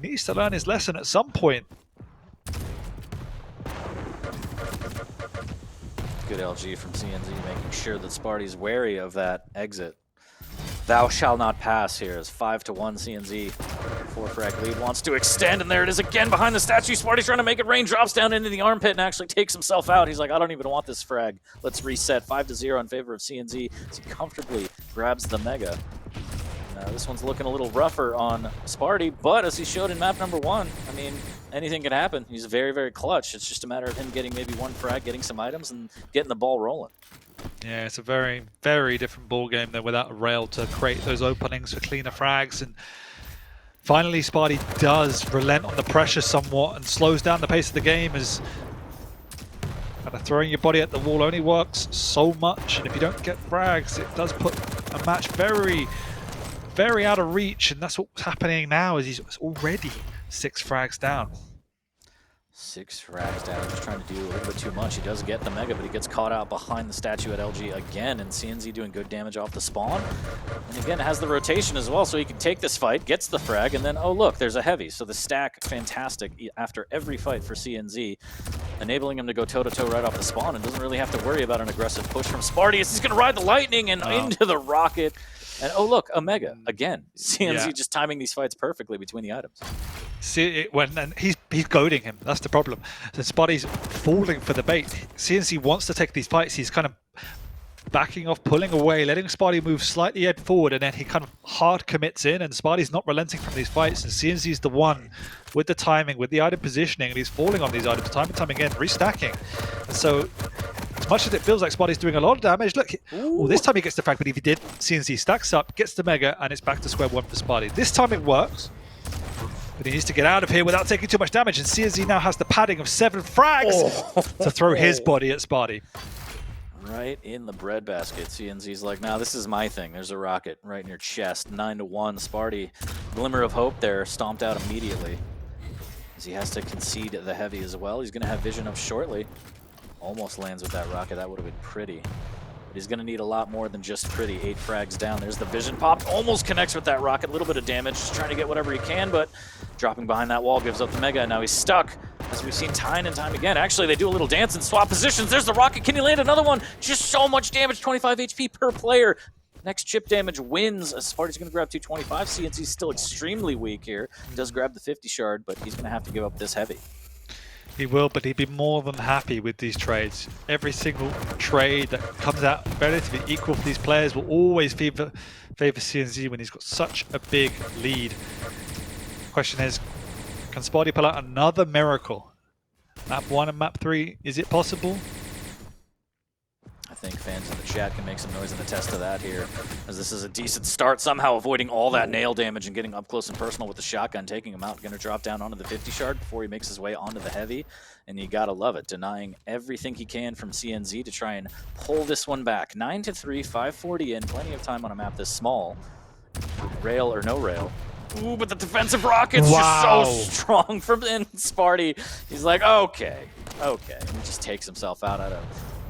He needs to learn his lesson at some point. Good LG from CNZ, making sure that Spart1e's wary of that exit. Thou shall not pass here as 5-1 CNZ. 4-frag lead wants to extend, and there it is again behind the statue. Spart1e's trying to make it rain, drops down into the armpit and actually takes himself out. He's like, I don't even want this frag. Let's reset. 5-0 in favor of CNZ as he comfortably grabs the Mega. This one's looking a little rougher on Spart1e, but as he showed in map number 1, I mean, anything can happen. He's very, very clutch. It's just a matter of him getting maybe one frag, getting some items, and getting the ball rolling. Yeah, it's a very, very different ball game than without a rail to create those openings for cleaner frags. And finally, Spart1e does relent on the pressure somewhat and slows down the pace of the game, as kind of throwing your body at the wall only works so much. And if you don't get frags, it does put a match very, very out of reach. And that's what's happening now, is he's already 6 frags down. 6 frags down, just trying to do a little bit too much. He does get the Mega, but he gets caught out behind the statue at LG again, and CNZ doing good damage off the spawn. And again, has the rotation as well, so he can take this fight, gets the frag, and then, oh look, there's a heavy. So the stack, fantastic after every fight for CNZ, enabling him to go toe-to-toe right off the spawn and doesn't really have to worry about an aggressive push from Spart1e. He's going to ride the lightning and into the rocket. And oh look, a Mega again. CNZ just timing these fights perfectly between the items. See, and he's goading him. That's the problem. So Spart1e's falling for the bait. CNZ wants to take these fights. He's kind of backing off, pulling away, letting Spart1e move slightly head forward, and then he kind of hard commits in, and Spart1e's not relenting from these fights, and CNZ's the one with the timing, with the item positioning, and he's falling on these items time and time again, restacking. And so, as much as it feels like Spart1e's doing a lot of damage, look, well, this time he gets the frag, but if he did, CNZ stacks up, gets the Mega, and it's back to square one for Spart1e. This time it works, but he needs to get out of here without taking too much damage, and CNZ now has the padding of 7 frags to throw his body at Spart1e. Right in the breadbasket. CNZ's like, nah, this is my thing. There's a rocket right in your chest. 9-1. Spart1e, glimmer of hope there, stomped out immediately. As he has to concede the heavy as well. He's going to have vision up shortly. Almost lands with that rocket. That would have been pretty. But he's going to need a lot more than just pretty. 8 frags down. There's the vision pop. Almost connects with that rocket. A little bit of damage. Just trying to get whatever he can, but dropping behind that wall gives up the Mega. And now he's stuck, as we've seen time and time again. Actually, they do a little dance and swap positions. There's the rocket. Can he land another one? Just so much damage. 25 HP per player. Next chip damage wins. Spart1e's going to grab 225. CNC's still extremely weak here. He does grab the 50 shard, but he's going to have to give up this heavy. He will, but he'd be more than happy with these trades. Every single trade that comes out relatively equal for these players will always favor CNZ when he's got such a big lead. Question is, can Spart1e pull out another miracle? Map 1 and map 3, is it possible? I think fans in the chat can make some noise and attest to that here, as this is a decent start, somehow avoiding all that nail damage and getting up close and personal with the shotgun, taking him out. Going to drop down onto the 50 shard before he makes his way onto the heavy, and you gotta love it, denying everything he can from CNZ to try and pull this one back. 9-3, 540 in, plenty of time on a map this small. Rail or no rail. Ooh, but the defensive rocket's just so strong from Spart1e. He's like, okay, and he just takes himself out of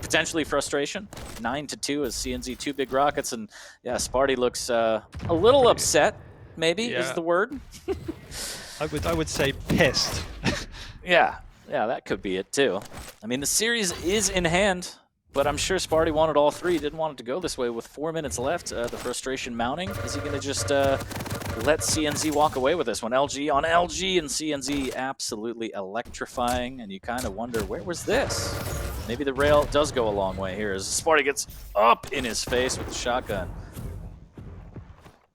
potentially frustration. 9-2 as CNZ 2 big rockets, and yeah, Spart1e looks a little upset, maybe is the word. I would say pissed. yeah, that could be it too. I mean, the series is in hand, but I'm sure Spart1e wanted all 3, didn't want it to go this way with 4 minutes left. The frustration mounting. Is he going to just let CNZ walk away with this one? LG on LG, and CNZ absolutely electrifying, and you kind of wonder, where was this? Maybe the rail does go a long way here as Spart1e gets up in his face with the shotgun.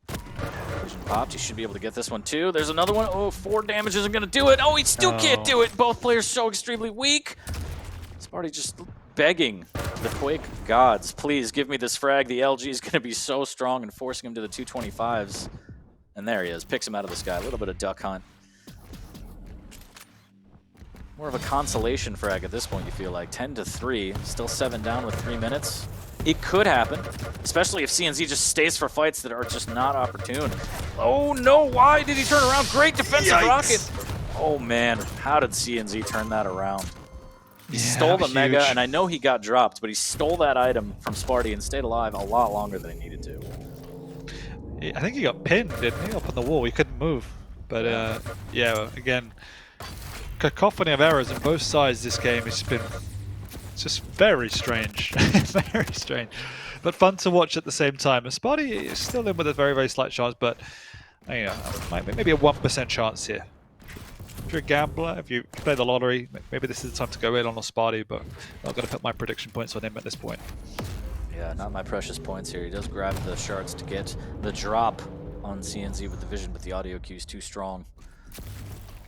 Vision popped. He should be able to get this one too. There's another one. Oh, 4 damage isn't going to do it. Oh, he still can't do it. Both players so extremely weak. Spart1e just begging the Quake gods, please give me this frag. The LG is going to be so strong and forcing him to the 225s. And there he is. Picks him out of the sky. A little bit of duck hunt. More of a consolation frag at this point, you feel like. 10-3, still 7 down with 3 minutes. It could happen, especially if CNZ just stays for fights that are just not opportune. Oh no, why did he turn around? Great defensive rocket. Oh man, how did CNZ turn that around? He stole the Mega, and I know he got dropped, but he stole that item from Spart1e and stayed alive a lot longer than he needed to. I think he got pinned, didn't he, up on the wall? He couldn't move. But yeah, again, cacophony of errors on both sides this game. It's been just very strange. Very strange. But fun to watch at the same time. Spart1e is still in with a very, very slight chance, but you know, maybe a 1% chance here. If you're a gambler, if you play the lottery, maybe this is the time to go in on a Spart1e, but I'm not going to put my prediction points on him at this point. Yeah, not my precious points here. He does grab the shards to get the drop on CNZ with the vision, but the audio cue is too strong.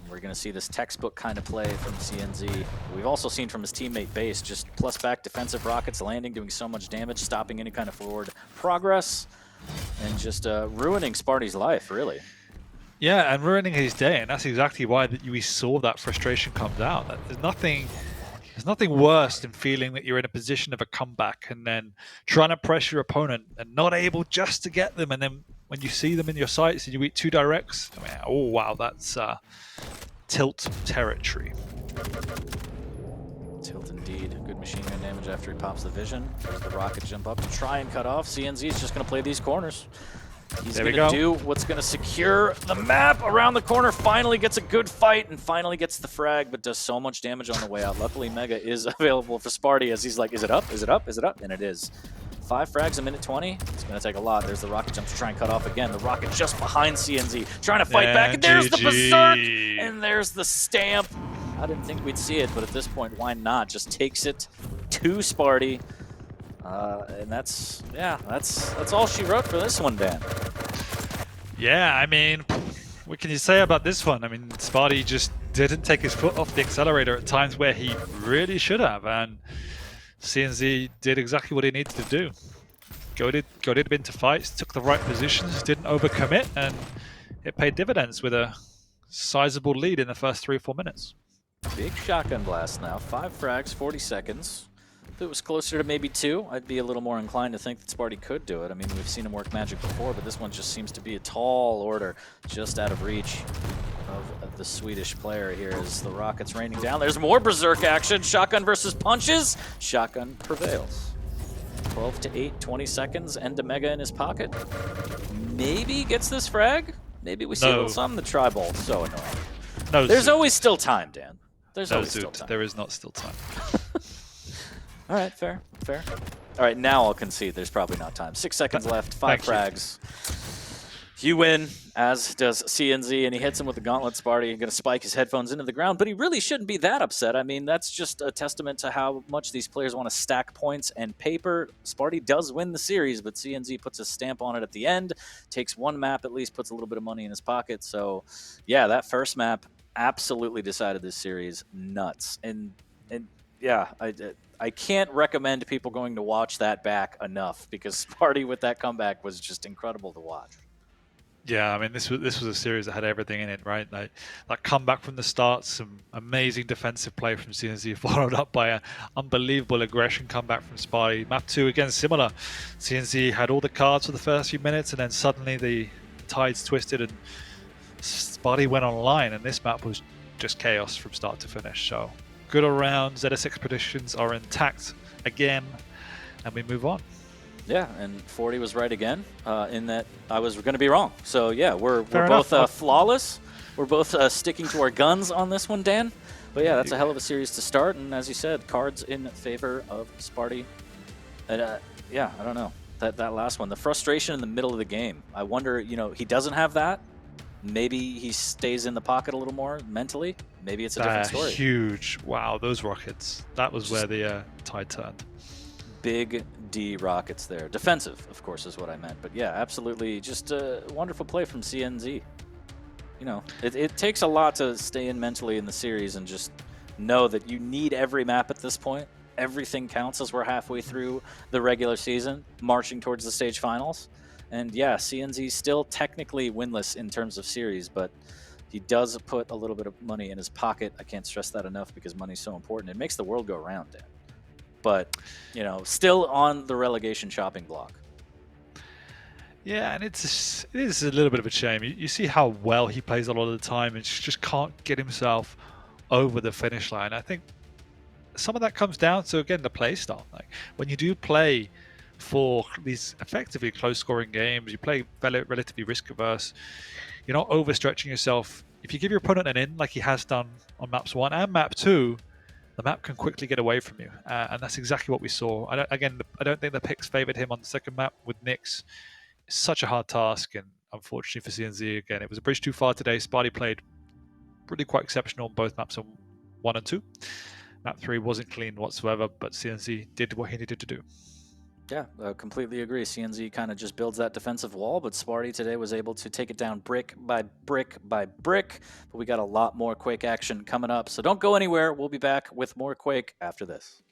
We're going to see this textbook kind of play from CNZ. We've also seen from his teammate Base, just plus back defensive rockets landing, doing so much damage, stopping any kind of forward progress, and just ruining Spart1e's life, really. Yeah, and ruining his day, and that's exactly why we saw that frustration comes out. There's nothing worse than feeling that you're in a position of a comeback and then trying to press your opponent and not able just to get them, and then when you see them in your sights and you eat 2 directs, I mean, oh wow, that's tilt territory. Tilt indeed. Good machine gun damage after he pops the vision. There's the rocket jump up to try and cut off. CNZ is just going to play these corners. He's going to do what's going to secure the map around the corner. Finally gets a good fight and finally gets the frag, but does so much damage on the way out. Luckily, Mega is available for Spart1e as he's like, is it up? Is it up? Is it up? And it is. 5 frags a minute 20. It's going to take a lot. There's the rocket jump to try and cut off again. The rocket just behind CNZ, trying to fight back. And there's the berserk, and there's the stamp. I didn't think we'd see it, but at this point, why not? Just takes it to Spart1e. And that's all she wrote for this one, Dan. Yeah, I mean, what can you say about this one? I mean, Spart1e just didn't take his foot off the accelerator at times where he really should have, and CNZ did exactly what he needed to do. Goaded into fights, took the right positions, didn't overcommit, and it paid dividends with a sizable lead in the first 3 or 4 minutes. Big shotgun blast now. 5 frags, 40 seconds. If it was closer to maybe 2, I'd be a little more inclined to think that Spart1e could do it. I mean, we've seen him work magic before, but this one just seems to be a tall order, just out of reach of the Swedish player here as the rockets raining down. There's more berserk action. Shotgun versus punches. Shotgun prevails. 12 to 8, 20 seconds. End to Mega in his pocket. Maybe gets this frag. Maybe we see a little something. The tri-ball, so annoying. No, there's always still time, Dan. There's always still time. There is not still time. All right, fair. All right, now I'll concede there's probably not time. 6 seconds left, 5 frags. You win, as does CNZ, and he hits him with the gauntlet. Spart1e going to spike his headphones into the ground, but he really shouldn't be that upset. I mean, that's just a testament to how much these players want to stack points and paper. Spart1e does win the series, but CNZ puts a stamp on it at the end, takes 1 map at least, puts a little bit of money in his pocket. So, yeah, that first map absolutely decided this series. Nuts. And yeah, I can't recommend people going to watch that back enough, because Spart1e with that comeback was just incredible to watch. Yeah, I mean, this was a series that had everything in it, right? Like that comeback from the start, some amazing defensive play from CNZ, followed up by an unbelievable aggression comeback from Spart1e. Map 2, again, similar. CNZ had all the cards for the first few minutes, and then suddenly the tides twisted and Spart1e went online, and this map was just chaos from start to finish. So good all round. ZSX predictions are intact again, and we move on. Yeah, and 40 was right again in that I was going to be wrong. So yeah, we're both flawless. We're both sticking to our guns on this one, Dan. But yeah, that's a hell of a series to start. And as you said, cards in favor of Spart1e. And yeah, I don't know. That last one, the frustration in the middle of the game. I wonder, he doesn't have that. Maybe he stays in the pocket a little more mentally. Maybe it's a different story. Huge. Wow, those rockets. That was where the tide turned. Big D rockets there. Defensive, of course, is what I meant. But yeah, absolutely just a wonderful play from CNZ. It takes a lot to stay in mentally in the series and just know that you need every map at this point. Everything counts as we're halfway through the regular season, marching towards the stage finals. And yeah, CNZ still technically winless in terms of series, but he does put a little bit of money in his pocket. I can't stress that enough because money's so important. It makes the world go round, Dan. But, still on the relegation shopping block. Yeah, and it is a little bit of a shame. You see how well he plays a lot of the time and just can't get himself over the finish line. I think some of that comes down to, again, the play style. Like when you do play for these effectively close-scoring games, you play relatively risk-averse, You're not overstretching yourself. If you give your opponent an in, like he has done on maps 1 and map 2, the map can quickly get away from you. And that's exactly what we saw. I don't think the picks favored him on the second map with Nyx. It's such a hard task, and unfortunately for CNZ, again, it was a bridge too far today. Spart1e played really quite exceptional on both maps on 1 and 2. Map 3 wasn't clean whatsoever, but CNZ did what he needed to do. Yeah, completely agree. CNZ kind of just builds that defensive wall, but Spart1e today was able to take it down brick by brick by brick. But we got a lot more Quake action coming up, so don't go anywhere. We'll be back with more Quake after this.